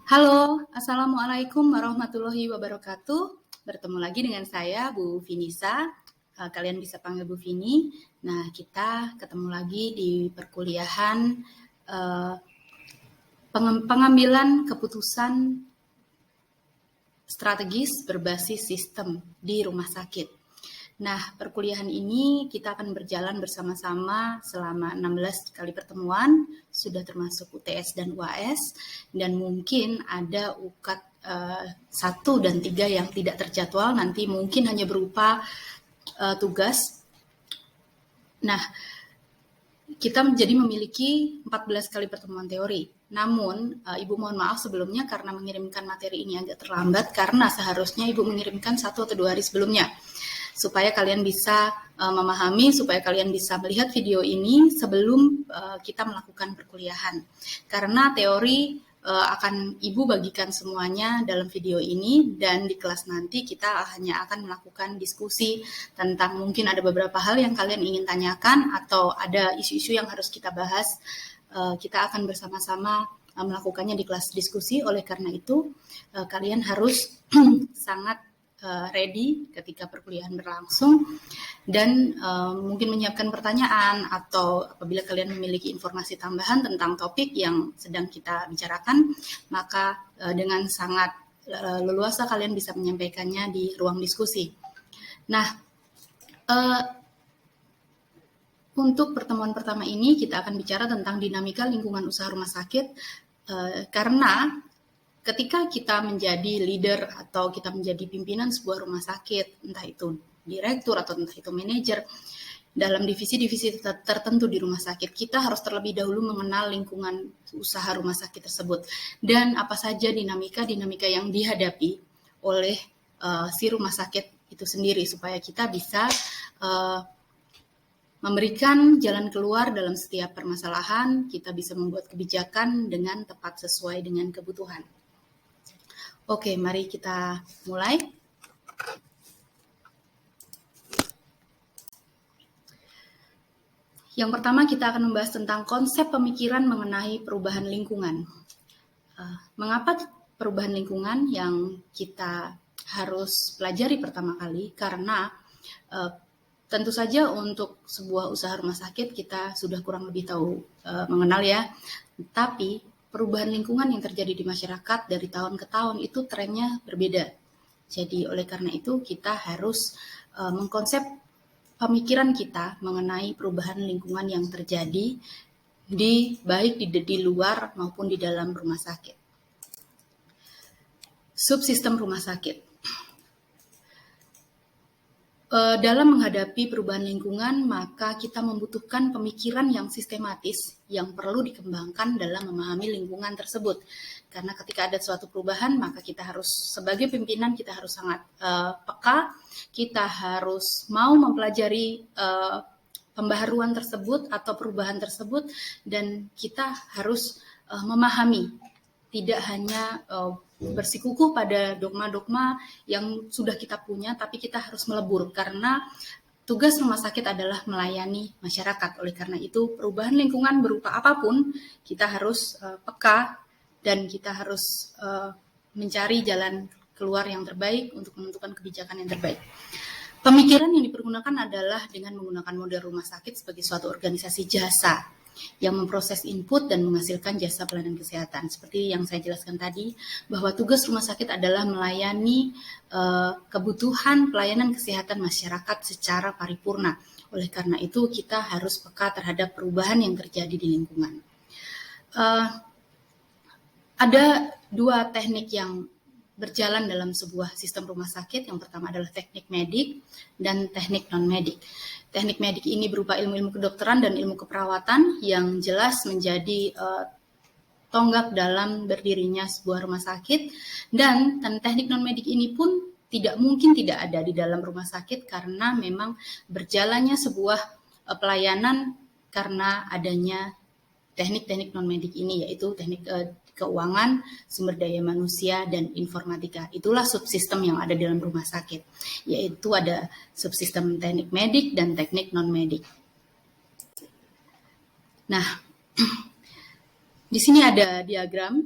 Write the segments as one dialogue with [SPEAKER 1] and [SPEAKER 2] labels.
[SPEAKER 1] Halo, Assalamualaikum warahmatullahi wabarakatuh. Bertemu lagi dengan saya, Bu Vinisa. Kalian bisa panggil Bu Vini. Nah, kita ketemu lagi di perkuliahan pengambilan keputusan strategis berbasis sistem di rumah sakit. Nah, perkuliahan ini kita akan berjalan bersama-sama selama 16 kali pertemuan, sudah termasuk UTS dan UAS, dan mungkin ada UKAT 1 dan 3 yang tidak terjadwal, nanti mungkin hanya berupa tugas. Nah, kita jadi memiliki 14 kali pertemuan teori. Namun, Ibu mohon maaf sebelumnya karena mengirimkan materi ini agak terlambat, karena seharusnya Ibu mengirimkan 1 atau 2 hari sebelumnya. Supaya kalian bisa memahami, supaya kalian bisa melihat video ini sebelum kita melakukan perkuliahan. Karena teori akan Ibu bagikan semuanya dalam video ini, dan di kelas nanti kita hanya akan melakukan diskusi tentang mungkin ada beberapa hal yang kalian ingin tanyakan atau ada isu-isu yang harus kita bahas. Kita akan bersama-sama melakukannya di kelas diskusi. Oleh karena itu, kalian harus sangat ready ketika perkuliahan berlangsung dan mungkin menyiapkan pertanyaan atau apabila kalian memiliki informasi tambahan tentang topik yang sedang kita bicarakan, maka dengan sangat leluasa kalian bisa menyampaikannya di ruang diskusi. Nah, untuk pertemuan pertama ini kita akan bicara tentang dinamika lingkungan usaha rumah sakit karena ketika kita menjadi leader atau kita menjadi pimpinan sebuah rumah sakit, entah itu direktur atau entah itu manajer, dalam divisi-divisi tertentu di rumah sakit, kita harus terlebih dahulu mengenal lingkungan usaha rumah sakit tersebut dan apa saja dinamika-dinamika yang dihadapi oleh si rumah sakit itu sendiri supaya kita bisa memberikan jalan keluar dalam setiap permasalahan, kita bisa membuat kebijakan dengan tepat sesuai dengan kebutuhan. Oke, mari kita mulai. Yang pertama kita akan membahas tentang konsep pemikiran mengenai perubahan lingkungan. Mengapa perubahan lingkungan yang kita harus pelajari pertama kali? Karena tentu saja untuk sebuah usaha rumah sakit kita sudah kurang lebih tahu mengenal ya. Tapi perubahan lingkungan yang terjadi di masyarakat dari tahun ke tahun itu trennya berbeda. Jadi oleh karena itu kita harus mengkonsep pemikiran kita mengenai perubahan lingkungan yang terjadi baik di luar maupun di dalam rumah sakit. Subsistem rumah sakit. Dalam menghadapi perubahan lingkungan, maka kita membutuhkan pemikiran yang sistematis yang perlu dikembangkan dalam memahami lingkungan tersebut. Karena ketika ada suatu perubahan, maka kita harus, sebagai pimpinan, kita harus sangat peka, kita harus mau mempelajari pembaharuan tersebut atau perubahan tersebut, dan kita harus memahami, tidak hanya bersikukuh pada dogma-dogma yang sudah kita punya, tapi kita harus melebur karena tugas rumah sakit adalah melayani masyarakat. Oleh karena itu, perubahan lingkungan berupa apapun, kita harus peka dan kita harus mencari jalan keluar yang terbaik untuk menentukan kebijakan yang terbaik. Pemikiran yang dipergunakan adalah dengan menggunakan model rumah sakit sebagai suatu organisasi jasa yang memproses input dan menghasilkan jasa pelayanan kesehatan. Seperti yang saya jelaskan tadi, bahwa tugas rumah sakit adalah melayani kebutuhan pelayanan kesehatan masyarakat secara paripurna. Oleh karena itu, kita harus peka terhadap perubahan yang terjadi di lingkungan. Ada dua teknik yang berjalan dalam sebuah sistem rumah sakit. Yang pertama adalah teknik medik dan teknik non-medik. Teknik medik ini berupa ilmu-ilmu kedokteran dan ilmu keperawatan yang jelas menjadi tonggak dalam berdirinya sebuah rumah sakit. Dan teknik non-medik ini pun tidak mungkin tidak ada di dalam rumah sakit karena memang berjalannya sebuah pelayanan karena adanya teknik-teknik non-medik ini, yaitu teknik keuangan, sumber daya manusia, dan informatika. Itulah subsistem yang ada dalam rumah sakit, yaitu ada subsistem teknik medik dan teknik non-medik. Nah, di sini ada diagram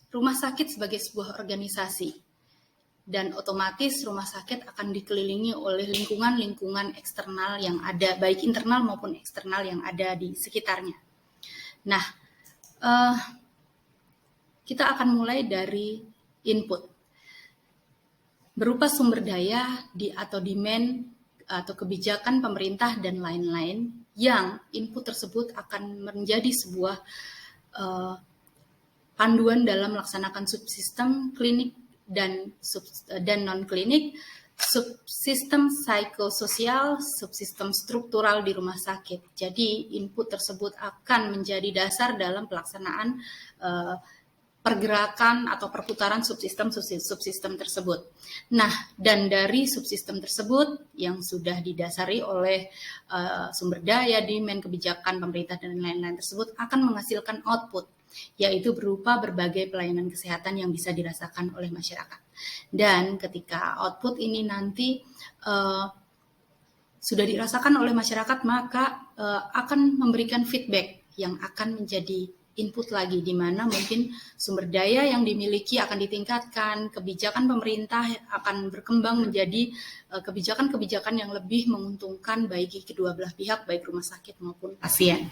[SPEAKER 1] rumah sakit sebagai sebuah organisasi, dan otomatis rumah sakit akan dikelilingi oleh lingkungan-lingkungan eksternal yang ada, baik internal maupun eksternal yang ada di sekitarnya. Nah, kita akan mulai dari input berupa sumber daya atau demand atau kebijakan pemerintah dan lain-lain, yang input tersebut akan menjadi sebuah panduan dalam melaksanakan subsistem klinik dan non-klinik, subsistem psikososial, subsistem struktural di rumah sakit. Jadi input tersebut akan menjadi dasar dalam pelaksanaan pergerakan atau perputaran subsistem tersebut. Nah, dan dari subsistem tersebut yang sudah didasari oleh sumber daya, demand, kebijakan pemerintah dan lain-lain tersebut akan menghasilkan output, yaitu berupa berbagai pelayanan kesehatan yang bisa dirasakan oleh masyarakat. Dan ketika output ini nanti sudah dirasakan oleh masyarakat, maka akan memberikan feedback yang akan menjadi input lagi, di mana mungkin sumber daya yang dimiliki akan ditingkatkan, kebijakan pemerintah akan berkembang menjadi kebijakan-kebijakan yang lebih menguntungkan bagi kedua belah pihak, baik rumah sakit maupun pasien.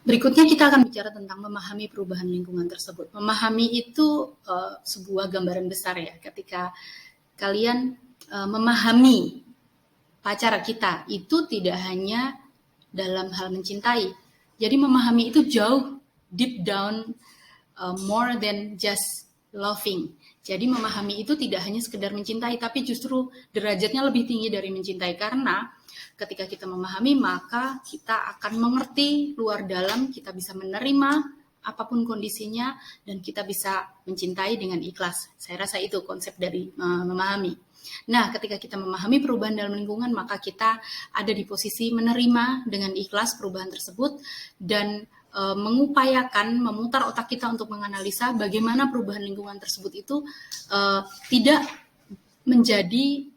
[SPEAKER 1] Berikutnya kita akan bicara tentang memahami perubahan lingkungan tersebut. Memahami itu sebuah gambaran besar ya, ketika kalian memahami pacar kita itu tidak hanya dalam hal mencintai. Jadi memahami itu jauh deep down, more than just loving. Jadi memahami itu tidak hanya sekedar mencintai, tapi justru derajatnya lebih tinggi dari mencintai, karena ketika kita memahami maka kita akan mengerti luar dalam, kita bisa menerima apapun kondisinya, dan kita bisa mencintai dengan ikhlas. Saya rasa itu konsep dari memahami. Nah, ketika kita memahami perubahan dalam lingkungan, maka kita ada di posisi menerima dengan ikhlas perubahan tersebut, dan mengupayakan, memutar otak kita untuk menganalisa bagaimana perubahan lingkungan tersebut itu tidak menjadi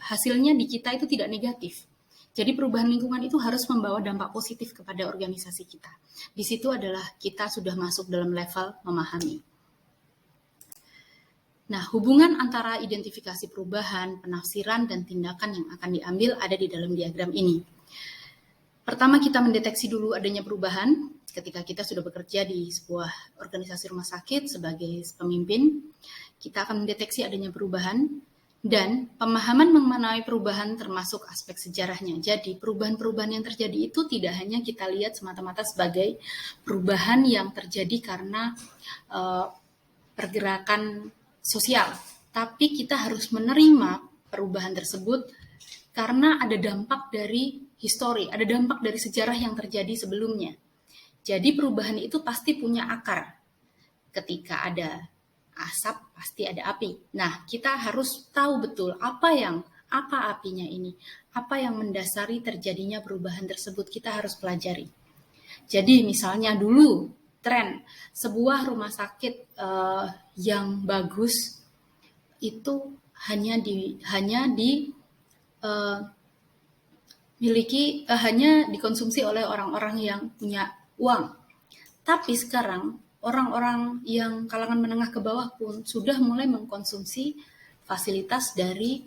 [SPEAKER 1] hasilnya di kita itu tidak negatif. Jadi perubahan lingkungan itu harus membawa dampak positif kepada organisasi kita. Di situ adalah kita sudah masuk dalam level memahami. Nah, hubungan antara identifikasi perubahan, penafsiran, dan tindakan yang akan diambil ada di dalam diagram ini. Pertama, kita mendeteksi dulu adanya perubahan ketika kita sudah bekerja di sebuah organisasi rumah sakit sebagai pemimpin. Kita akan mendeteksi adanya perubahan, dan pemahaman mengenai perubahan termasuk aspek sejarahnya. Jadi perubahan-perubahan yang terjadi itu tidak hanya kita lihat semata-mata sebagai perubahan yang terjadi karena pergerakan sosial, tapi kita harus menerima perubahan tersebut karena ada dampak dari histori, ada dampak dari sejarah yang terjadi sebelumnya. Jadi perubahan itu pasti punya akar. Ketika ada asap, pasti ada api. Nah, kita harus tahu betul apa apinya ini, apa yang mendasari terjadinya perubahan tersebut, kita harus pelajari. Jadi misalnya dulu tren sebuah rumah sakit yang bagus itu hanya dikonsumsi oleh orang-orang yang punya uang. Tapi sekarang orang-orang yang kalangan menengah ke bawah pun sudah mulai mengkonsumsi fasilitas dari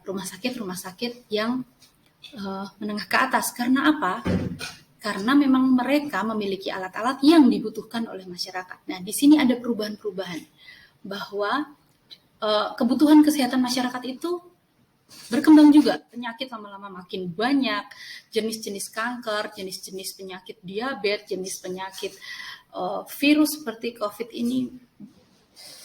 [SPEAKER 1] rumah sakit yang menengah ke atas. Karena apa? Karena memang mereka memiliki alat-alat yang dibutuhkan oleh masyarakat. Nah, di sini ada perubahan-perubahan bahwa kebutuhan kesehatan masyarakat itu berkembang juga. Penyakit lama-lama makin banyak, jenis-jenis kanker, jenis-jenis penyakit diabetes, jenis penyakit virus seperti COVID ini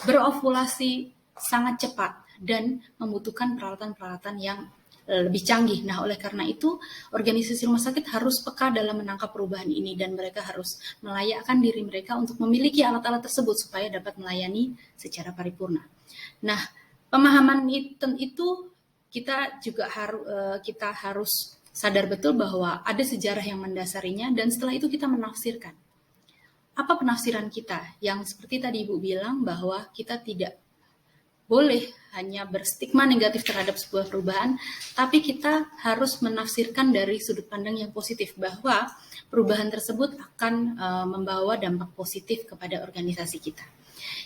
[SPEAKER 1] berovulasi sangat cepat dan membutuhkan peralatan-peralatan yang lebih canggih. Nah, oleh karena itu, organisasi rumah sakit harus peka dalam menangkap perubahan ini, dan mereka harus melayakkan diri mereka untuk memiliki alat-alat tersebut supaya dapat melayani secara paripurna. Nah, pemahaman itu kita juga harus sadar betul bahwa ada sejarah yang mendasarinya, dan setelah itu kita menafsirkan. Apa penafsiran kita? Yang seperti tadi Ibu bilang bahwa kita tidak boleh hanya berstigma negatif terhadap sebuah perubahan, tapi kita harus menafsirkan dari sudut pandang yang positif bahwa perubahan tersebut akan membawa dampak positif kepada organisasi kita.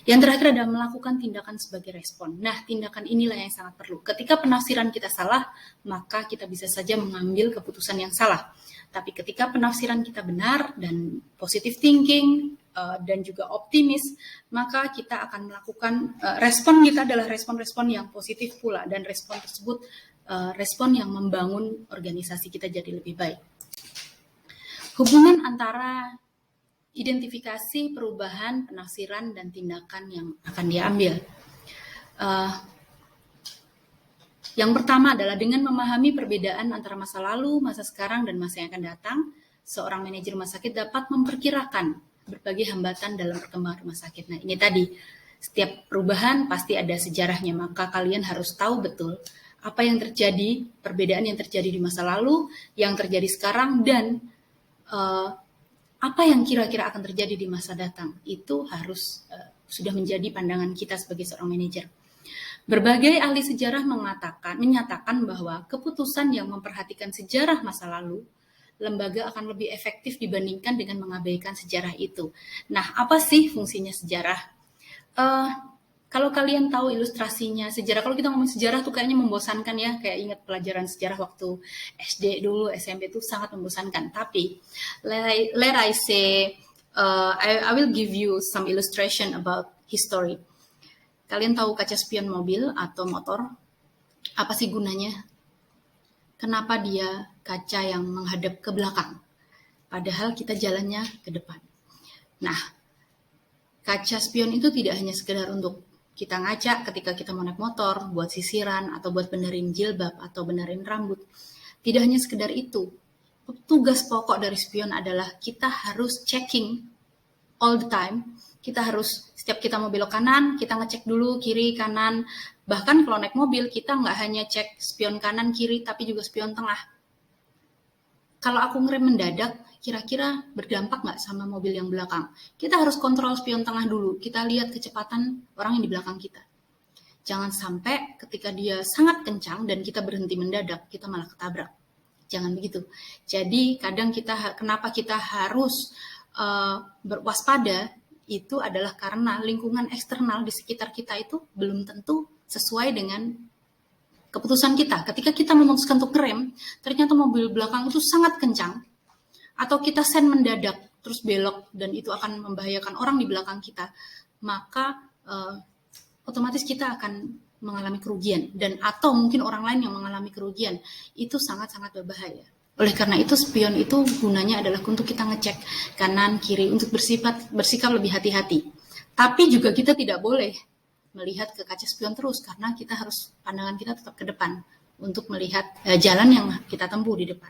[SPEAKER 1] Yang terakhir adalah melakukan tindakan sebagai respon. Nah, tindakan inilah yang sangat perlu. Ketika penafsiran kita salah, maka kita bisa saja mengambil keputusan yang salah. Tapi ketika penafsiran kita benar dan positive thinking dan juga optimis, maka kita akan melakukan respon kita adalah respon-respon yang positif pula, dan respon tersebut respon yang membangun organisasi kita jadi lebih baik. Hubungan antara identifikasi perubahan, penafsiran, dan tindakan yang akan diambil. Yang pertama adalah dengan memahami perbedaan antara masa lalu, masa sekarang, dan masa yang akan datang, seorang manajer rumah sakit dapat memperkirakan berbagai hambatan dalam perkembangan rumah sakit. Nah, ini tadi, setiap perubahan pasti ada sejarahnya, maka kalian harus tahu betul apa yang terjadi, perbedaan yang terjadi di masa lalu, yang terjadi sekarang, dan apa yang kira-kira akan terjadi di masa datang. Itu harus sudah menjadi pandangan kita sebagai seorang manajer. Berbagai ahli sejarah menyatakan bahwa keputusan yang memperhatikan sejarah masa lalu, lembaga akan lebih efektif dibandingkan dengan mengabaikan sejarah itu. Nah, apa sih fungsinya sejarah? Kalau kalian tahu ilustrasinya sejarah, kalau kita ngomong sejarah tuh kayaknya membosankan ya, kayak ingat pelajaran sejarah waktu SD dulu, SMP tuh sangat membosankan. Tapi, let I say, I will give you some illustration about history. Kalian tahu kaca spion mobil atau motor? Apa sih gunanya? Kenapa dia kaca yang menghadap ke belakang? Padahal kita jalannya ke depan. Nah, kaca spion itu tidak hanya sekedar untuk kita ngaca ketika kita mau naik motor, buat sisiran, atau buat benerin jilbab, atau benerin rambut. Tidak hanya sekedar itu. Tugas pokok dari spion adalah kita harus checking all the time. Kita harus, setiap kita mau belok kanan, kita ngecek dulu kiri, kanan. Bahkan kalau naik mobil, kita nggak hanya cek spion kanan, kiri, tapi juga spion tengah. Kalau aku ngerem mendadak, kira-kira berdampak nggak sama mobil yang belakang? Kita harus kontrol spion tengah dulu. Kita lihat kecepatan orang yang di belakang kita. Jangan sampai ketika dia sangat kencang dan kita berhenti mendadak, kita malah ketabrak. Jangan begitu. Jadi kadang kenapa kita harus berwaspada, itu adalah karena lingkungan eksternal di sekitar kita itu belum tentu sesuai dengan keputusan kita. Ketika kita memutuskan untuk ngerem, ternyata mobil belakang itu sangat kencang, atau kita sen mendadak terus belok dan itu akan membahayakan orang di belakang kita, maka otomatis kita akan mengalami kerugian, dan atau mungkin orang lain yang mengalami kerugian. Itu sangat-sangat berbahaya. Oleh karena itu, spion itu gunanya adalah untuk kita ngecek kanan, kiri, untuk bersikap lebih hati-hati. Tapi juga kita tidak boleh melihat ke kaca spion terus, karena kita harus, pandangan kita tetap ke depan untuk melihat jalan yang kita tempuh di depan.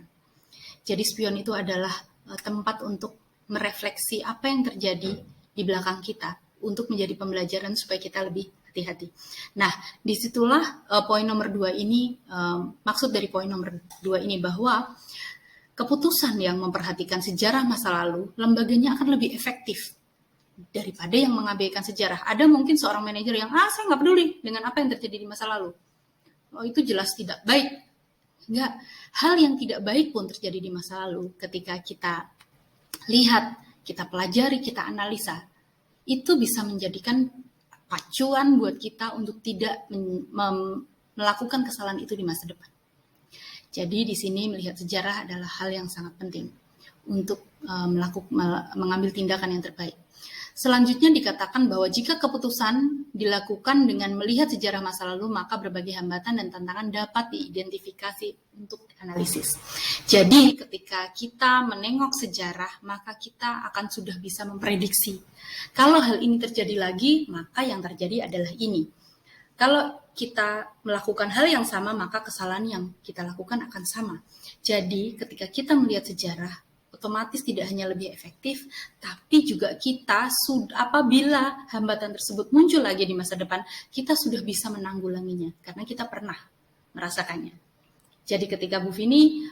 [SPEAKER 1] Jadi spion itu adalah tempat untuk merefleksi apa yang terjadi di belakang kita, untuk menjadi pembelajaran supaya kita lebih hati-hati. Nah, disitulah poin nomor 2 ini, maksud dari poin nomor 2 ini bahwa keputusan yang memperhatikan sejarah masa lalu, lembaganya akan lebih efektif daripada yang mengabaikan sejarah. Ada mungkin seorang manajer yang, saya nggak peduli dengan apa yang terjadi di masa lalu. Oh, itu jelas tidak baik. Enggak. Hal yang tidak baik pun terjadi di masa lalu. Ketika kita lihat, kita pelajari, kita analisa, itu bisa menjadikan pacuan buat kita untuk tidak melakukan kesalahan itu di masa depan. Jadi di sini melihat sejarah adalah hal yang sangat penting untuk mengambil tindakan yang terbaik. Selanjutnya dikatakan bahwa jika keputusan dilakukan dengan melihat sejarah masa lalu, maka berbagai hambatan dan tantangan dapat diidentifikasi untuk analisis. Jadi ketika kita menengok sejarah, maka kita akan sudah bisa memprediksi. Kalau hal ini terjadi lagi, maka yang terjadi adalah ini. Kalau kita melakukan hal yang sama, maka kesalahan yang kita lakukan akan sama. Jadi ketika kita melihat sejarah, otomatis tidak hanya lebih efektif, tapi juga kita apabila hambatan tersebut muncul lagi di masa depan, kita sudah bisa menanggulanginya karena kita pernah merasakannya. Jadi ketika Bu Vini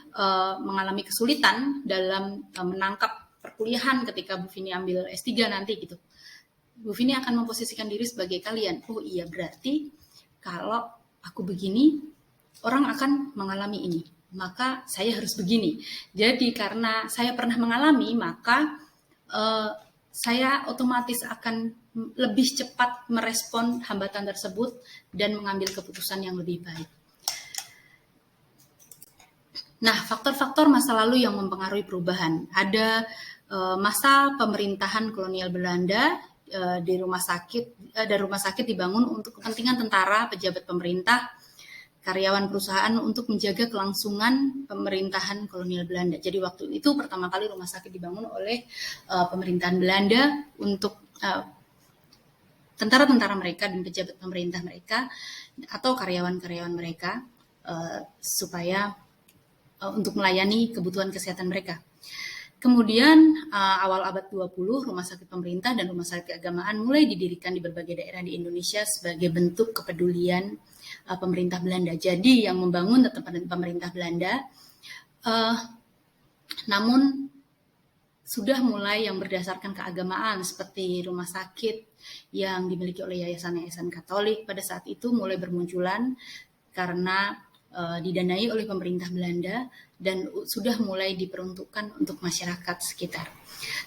[SPEAKER 1] mengalami kesulitan dalam menangkap perkuliahan ketika Bu Vini ambil S3 nanti gitu, Bu Vini akan memposisikan diri sebagai kalian. Oh iya, berarti kalau aku begini, orang akan mengalami ini, maka saya harus begini. Jadi karena saya pernah mengalami, maka saya otomatis akan lebih cepat merespon hambatan tersebut dan mengambil keputusan yang lebih baik. Nah, faktor-faktor masa lalu yang mempengaruhi perubahan. Ada masa pemerintahan kolonial Belanda di rumah sakit, dan rumah sakit dibangun untuk kepentingan tentara, pejabat pemerintah, karyawan perusahaan untuk menjaga kelangsungan pemerintahan kolonial Belanda. Jadi waktu itu pertama kali rumah sakit dibangun oleh pemerintahan Belanda untuk tentara-tentara mereka dan pejabat pemerintah mereka atau karyawan-karyawan mereka supaya untuk melayani kebutuhan kesehatan mereka. Kemudian awal abad 20, rumah sakit pemerintah dan rumah sakit keagamaan mulai didirikan di berbagai daerah di Indonesia sebagai bentuk kepedulian pemerintah Belanda. Jadi yang membangun tetap pemerintah Belanda, namun sudah mulai yang berdasarkan keagamaan seperti rumah sakit yang dimiliki oleh yayasan-yayasan Katolik pada saat itu mulai bermunculan karena didanai oleh pemerintah Belanda dan sudah mulai diperuntukkan untuk masyarakat sekitar.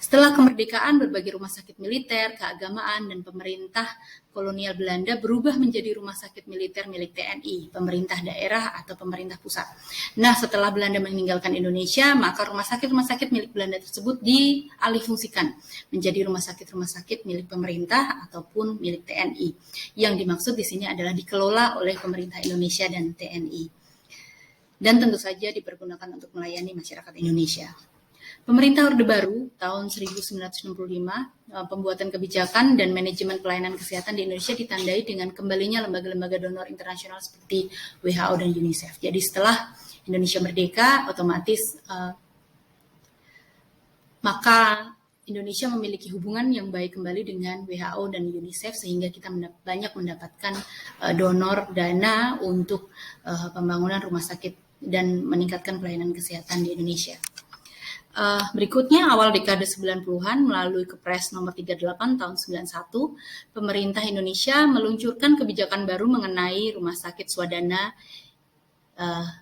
[SPEAKER 1] Setelah kemerdekaan, berbagai rumah sakit militer, keagamaan, dan pemerintah kolonial Belanda berubah menjadi rumah sakit militer milik TNI, pemerintah daerah atau pemerintah pusat. Nah, setelah Belanda meninggalkan Indonesia, maka rumah sakit milik Belanda tersebut dialihfungsikan menjadi rumah sakit milik pemerintah ataupun milik TNI. Yang dimaksud di sini adalah dikelola oleh pemerintah Indonesia dan TNI. Dan tentu saja dipergunakan untuk melayani masyarakat Indonesia. Pemerintah Orde Baru tahun 1965, pembuatan kebijakan dan manajemen pelayanan kesehatan di Indonesia ditandai dengan kembalinya lembaga-lembaga donor internasional seperti WHO dan UNICEF. Jadi setelah Indonesia merdeka, otomatis maka Indonesia memiliki hubungan yang baik kembali dengan WHO dan UNICEF sehingga kita banyak mendapatkan donor dana untuk pembangunan rumah sakit dan meningkatkan pelayanan kesehatan di Indonesia. Berikutnya awal dekade 90-an melalui Kepres nomor 38 tahun 91, pemerintah Indonesia meluncurkan kebijakan baru mengenai rumah sakit swadana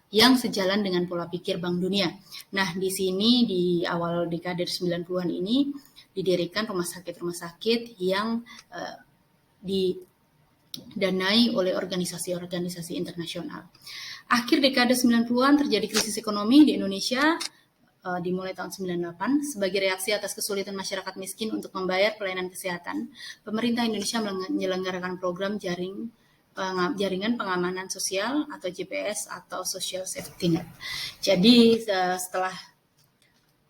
[SPEAKER 1] yang sejalan dengan pola pikir Bank Dunia. Nah, di sini di awal dekade 90-an ini didirikan rumah sakit yang didanai oleh organisasi-organisasi internasional. Akhir dekade 90-an terjadi krisis ekonomi di Indonesia dimulai tahun 98. Sebagai reaksi atas kesulitan masyarakat miskin untuk membayar pelayanan kesehatan, pemerintah Indonesia menyelenggarakan program jaringan pengamanan sosial atau JPS atau Social Safety Net. Jadi setelah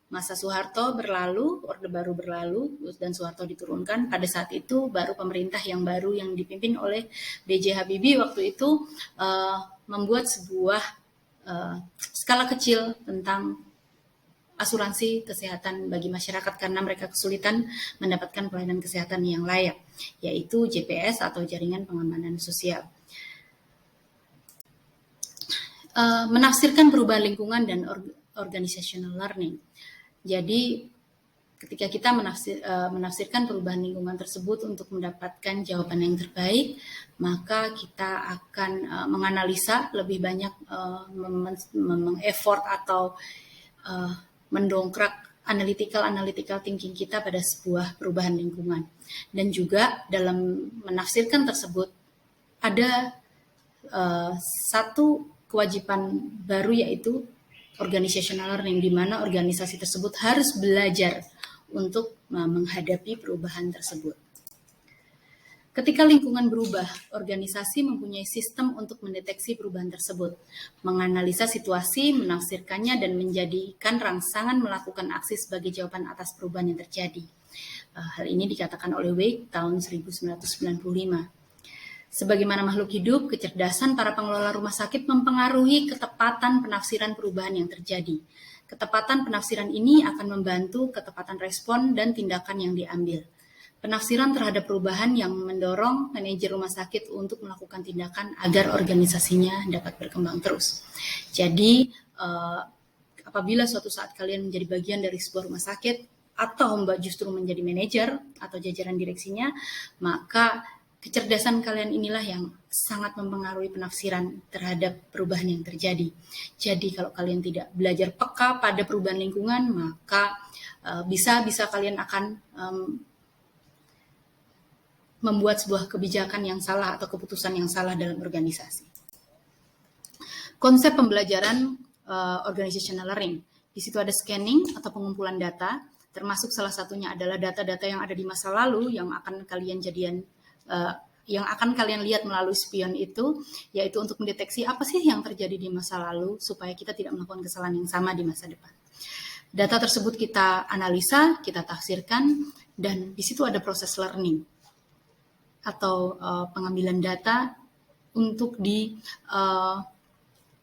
[SPEAKER 1] masa Soeharto berlalu, Orde Baru berlalu, dan Soeharto diturunkan, pada saat itu baru pemerintah yang baru yang dipimpin oleh B.J. Habibie waktu itu membuat sebuah skala kecil tentang asuransi kesehatan bagi masyarakat karena mereka kesulitan mendapatkan pelayanan kesehatan yang layak, yaitu JPS atau Jaringan Pengamanan Sosial. Menafsirkan perubahan lingkungan dan organizational learning. Jadi ketika kita menafsirkan perubahan lingkungan tersebut untuk mendapatkan jawaban yang terbaik, maka kita akan menganalisa lebih banyak, meng-effort atau mendongkrak analytical thinking kita pada sebuah perubahan lingkungan. Dan juga dalam menafsirkan tersebut ada satu kewajiban baru yaitu organizational learning, di mana organisasi tersebut harus belajar untuk menghadapi perubahan tersebut. Ketika lingkungan berubah, organisasi mempunyai sistem untuk mendeteksi perubahan tersebut, menganalisa situasi, menafsirkannya, dan menjadikan rangsangan melakukan aksi sebagai jawaban atas perubahan yang terjadi. Hal ini dikatakan oleh Wake tahun 1995. Sebagaimana makhluk hidup, kecerdasan para pengelola rumah sakit mempengaruhi ketepatan penafsiran perubahan yang terjadi. Ketepatan penafsiran ini akan membantu ketepatan respon dan tindakan yang diambil. Penafsiran terhadap perubahan yang mendorong manajer rumah sakit untuk melakukan tindakan agar organisasinya dapat berkembang terus. Jadi, apabila suatu saat kalian menjadi bagian dari sebuah rumah sakit atau Mbak justru menjadi manajer atau jajaran direksinya, maka kecerdasan kalian inilah yang sangat mempengaruhi penafsiran terhadap perubahan yang terjadi. Jadi kalau kalian tidak belajar peka pada perubahan lingkungan, maka bisa kalian akan membuat sebuah kebijakan yang salah atau keputusan yang salah dalam organisasi. Konsep pembelajaran organizational learning. Di situ ada scanning atau pengumpulan data, termasuk salah satunya adalah data-data yang ada di masa lalu yang akan kalian lihat melalui spion itu, yaitu untuk mendeteksi apa sih yang terjadi di masa lalu supaya kita tidak melakukan kesalahan yang sama di masa depan. Data tersebut kita analisa, kita tafsirkan, dan di situ ada proses learning atau pengambilan data untuk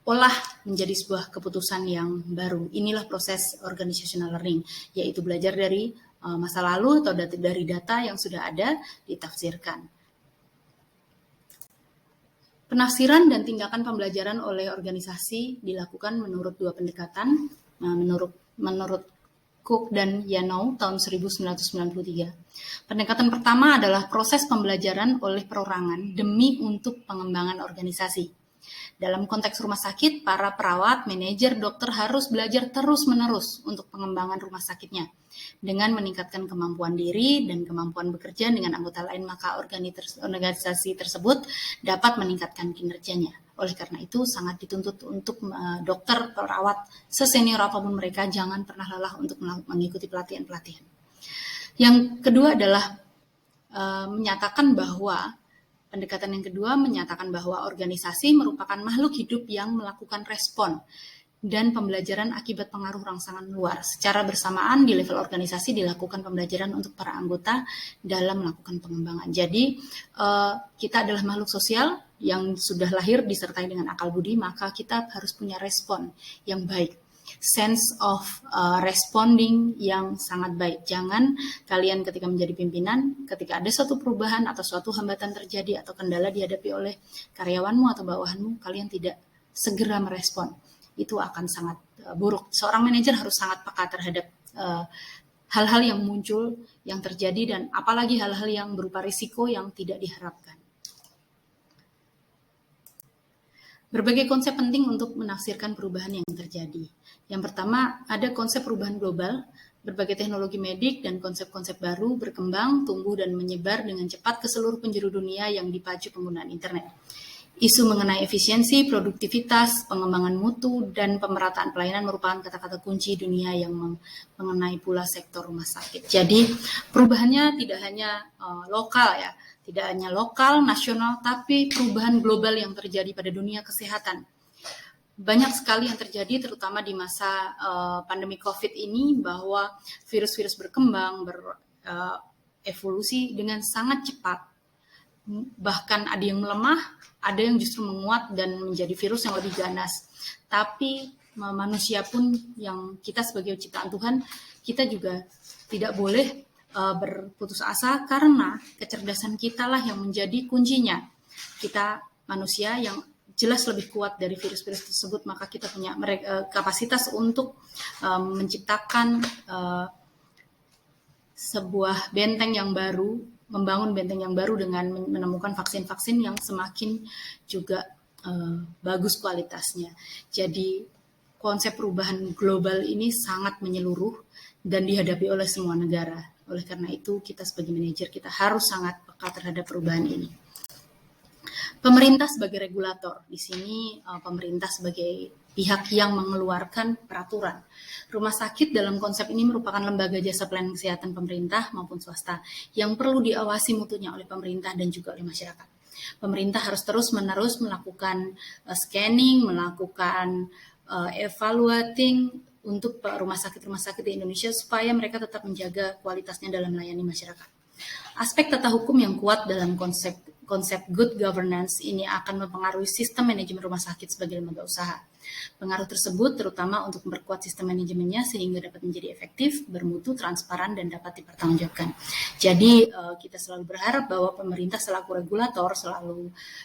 [SPEAKER 1] olah menjadi sebuah keputusan yang baru. Inilah proses organizational learning, yaitu belajar dari masa lalu atau dari data yang sudah ada ditafsirkan. Penafsiran dan tindakan pembelajaran oleh organisasi dilakukan menurut dua pendekatan, menurut Cook dan Yanow tahun 1993. Pendekatan pertama adalah proses pembelajaran oleh perorangan demi untuk pengembangan organisasi. Dalam konteks rumah sakit, para perawat, manajer, dokter harus belajar terus-menerus untuk pengembangan rumah sakitnya. Dengan meningkatkan kemampuan diri dan kemampuan bekerja dengan anggota lain, maka organisasi tersebut dapat meningkatkan kinerjanya. Oleh karena itu, sangat dituntut untuk dokter, perawat, sesenior apapun mereka, jangan pernah lelah untuk mengikuti pelatihan-pelatihan. Yang kedua adalah pendekatan yang kedua menyatakan bahwa organisasi merupakan makhluk hidup yang melakukan respon dan pembelajaran akibat pengaruh rangsangan luar. Secara bersamaan di level organisasi dilakukan pembelajaran untuk para anggota dalam melakukan pengembangan. Jadi kita adalah makhluk sosial yang sudah lahir disertai dengan akal budi, maka kita harus punya respon yang baik. Sense of responding yang sangat baik. Jangan kalian ketika menjadi pimpinan, ketika ada suatu perubahan atau suatu hambatan terjadi atau kendala dihadapi oleh karyawanmu atau bawahanmu, kalian tidak segera merespon. Itu akan sangat buruk. Seorang manajer harus sangat peka terhadap hal-hal yang muncul, yang terjadi, dan apalagi hal-hal yang berupa risiko yang tidak diharapkan. Berbagai konsep penting untuk menafsirkan perubahan yang terjadi. Yang pertama, ada konsep perubahan global. Berbagai teknologi medik dan konsep-konsep baru berkembang, tumbuh, dan menyebar dengan cepat ke seluruh penjuru dunia yang dipacu penggunaan internet. Isu mengenai efisiensi, produktivitas, pengembangan mutu, dan pemerataan pelayanan merupakan kata-kata kunci dunia yang mengenai pula sektor rumah sakit. Jadi, perubahannya tidak hanya lokal ya, tidak hanya lokal, nasional, tapi perubahan global yang terjadi pada dunia kesehatan. Banyak sekali yang terjadi, terutama di masa pandemi COVID ini, bahwa virus-virus berkembang, berevolusi dengan sangat cepat. Bahkan ada yang melemah, ada yang justru menguat dan menjadi virus yang lebih ganas. Tapi manusia pun yang kita sebagai ciptaan Tuhan, kita juga tidak boleh berputus asa karena kecerdasan kita lah yang menjadi kuncinya. Kita manusia yang jelas lebih kuat dari virus-virus tersebut, maka kita punya kapasitas untuk menciptakan sebuah benteng yang baru, membangun benteng yang baru dengan menemukan vaksin-vaksin yang semakin juga bagus kualitasnya. Jadi konsep perubahan global ini sangat menyeluruh dan dihadapi oleh semua negara. Oleh karena itu, kita sebagai manajer, kita harus sangat peka terhadap perubahan ini. Pemerintah sebagai regulator, di sini pemerintah sebagai pihak yang mengeluarkan peraturan. Rumah sakit dalam konsep ini merupakan lembaga jasa pelayanan kesehatan pemerintah maupun swasta yang perlu diawasi mutunya oleh pemerintah dan juga oleh masyarakat. Pemerintah harus terus-menerus melakukan scanning, melakukan evaluating untuk rumah sakit di Indonesia supaya mereka tetap menjaga kualitasnya dalam melayani masyarakat. Aspek tata hukum yang kuat dalam konsep good governance ini akan mempengaruhi sistem manajemen rumah sakit sebagai lembaga usaha. Pengaruh tersebut terutama untuk memperkuat sistem manajemennya sehingga dapat menjadi efektif, bermutu, transparan, dan dapat dipertanggungjawabkan. Jadi kita selalu berharap bahwa pemerintah selaku regulator,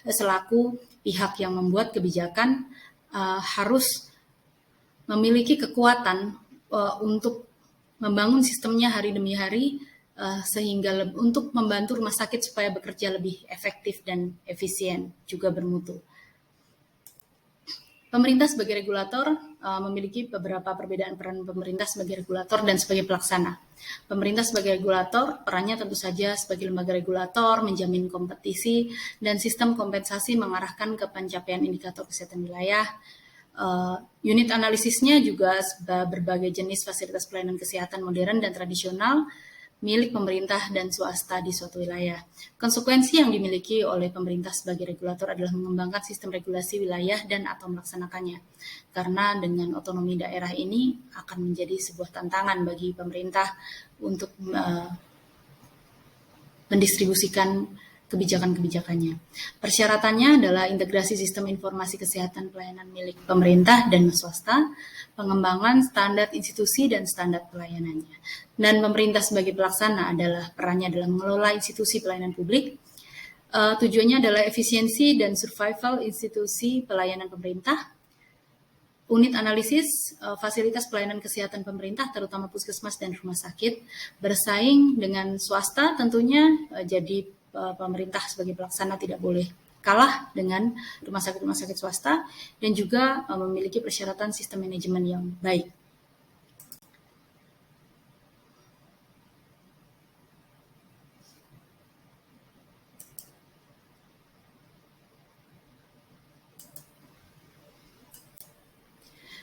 [SPEAKER 1] selaku pihak yang membuat kebijakan harus memiliki kekuatan untuk membangun sistemnya hari demi hari sehingga untuk membantu rumah sakit supaya bekerja lebih efektif dan efisien, juga bermutu. Pemerintah sebagai regulator memiliki beberapa perbedaan peran pemerintah sebagai regulator dan sebagai pelaksana. Pemerintah sebagai regulator, perannya tentu saja sebagai lembaga regulator, menjamin kompetisi, dan sistem kompensasi mengarahkan ke pencapaian indikator kesehatan wilayah. Unit analisisnya juga berbagai jenis fasilitas pelayanan kesehatan modern dan tradisional, milik pemerintah dan swasta di suatu wilayah. Konsekuensi yang dimiliki oleh pemerintah sebagai regulator adalah mengembangkan sistem regulasi wilayah dan atau melaksanakannya. Karena dengan otonomi daerah ini akan menjadi sebuah tantangan bagi pemerintah untuk mendistribusikan kebijakan-kebijakannya. Persyaratannya adalah integrasi sistem informasi kesehatan pelayanan milik pemerintah dan swasta, pengembangan standar institusi dan standar pelayanannya. Dan pemerintah sebagai pelaksana adalah perannya adalah mengelola institusi pelayanan publik. Tujuannya adalah efisiensi dan survival institusi pelayanan pemerintah. Unit analisis fasilitas pelayanan kesehatan pemerintah, terutama puskesmas dan rumah sakit, bersaing dengan swasta tentunya, jadi pemerintah sebagai pelaksana tidak boleh kalah dengan rumah sakit swasta dan juga memiliki persyaratan sistem manajemen yang baik.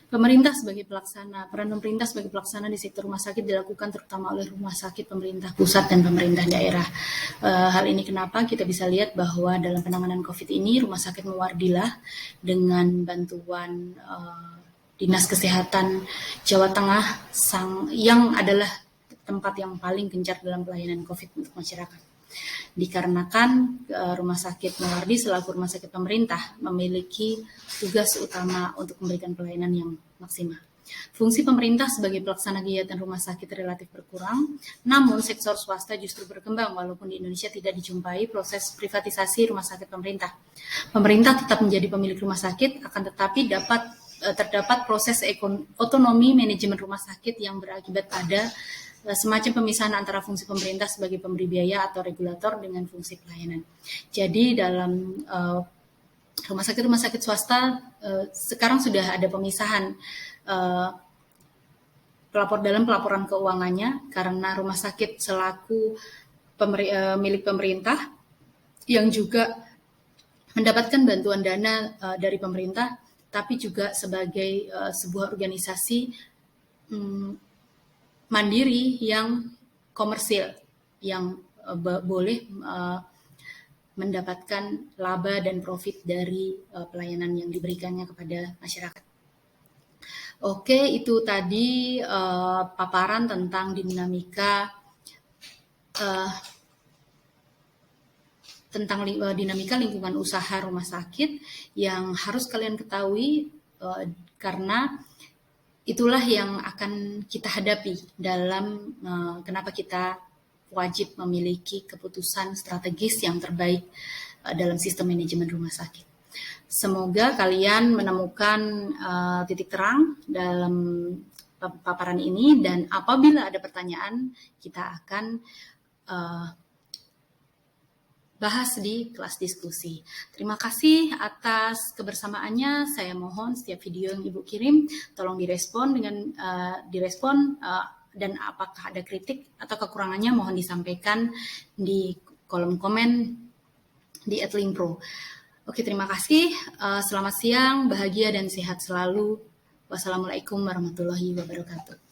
[SPEAKER 1] Pemerintah sebagai pelaksana, peran pemerintah sebagai pelaksana di sektor rumah sakit dilakukan terutama oleh rumah sakit pemerintah pusat dan pemerintah daerah. Hal ini kenapa kita bisa lihat bahwa dalam penanganan COVID ini rumah sakit Muwardilah dengan bantuan Dinas Kesehatan Jawa Tengah yang adalah tempat yang paling gencar dalam pelayanan COVID untuk masyarakat. Dikarenakan Rumah Sakit Muwardi selaku rumah sakit pemerintah memiliki tugas utama untuk memberikan pelayanan yang maksimal. Fungsi pemerintah sebagai pelaksana kegiatan rumah sakit relatif berkurang, namun sektor swasta justru berkembang walaupun di Indonesia tidak dijumpai proses privatisasi rumah sakit pemerintah. Pemerintah tetap menjadi pemilik rumah sakit, akan tetapi terdapat proses otonomi manajemen rumah sakit yang berakibat pada semacam pemisahan antara fungsi pemerintah sebagai pemberi biaya atau regulator dengan fungsi pelayanan. Jadi dalam rumah sakit swasta sekarang sudah ada pemisahan dalam pelaporan keuangannya karena rumah sakit selaku milik pemerintah yang juga mendapatkan bantuan dana dari pemerintah, tapi juga sebagai sebuah organisasi mandiri yang komersil yang boleh mendapatkan laba dan profit dari pelayanan yang diberikannya kepada masyarakat. Oke, itu tadi paparan tentang dinamika lingkungan usaha rumah sakit yang harus kalian ketahui karena itulah yang akan kita hadapi dalam kenapa kita wajib memiliki keputusan strategis yang terbaik dalam sistem manajemen rumah sakit. Semoga kalian menemukan titik terang dalam paparan ini dan apabila ada pertanyaan kita akan bahas di kelas diskusi. Terima kasih atas kebersamaannya. Saya mohon setiap video yang Ibu kirim tolong direspon dan apakah ada kritik atau kekurangannya mohon disampaikan di kolom komen di @linkpro. Oke, terima kasih. Selamat siang, bahagia dan sehat selalu. Wassalamualaikum warahmatullahi wabarakatuh.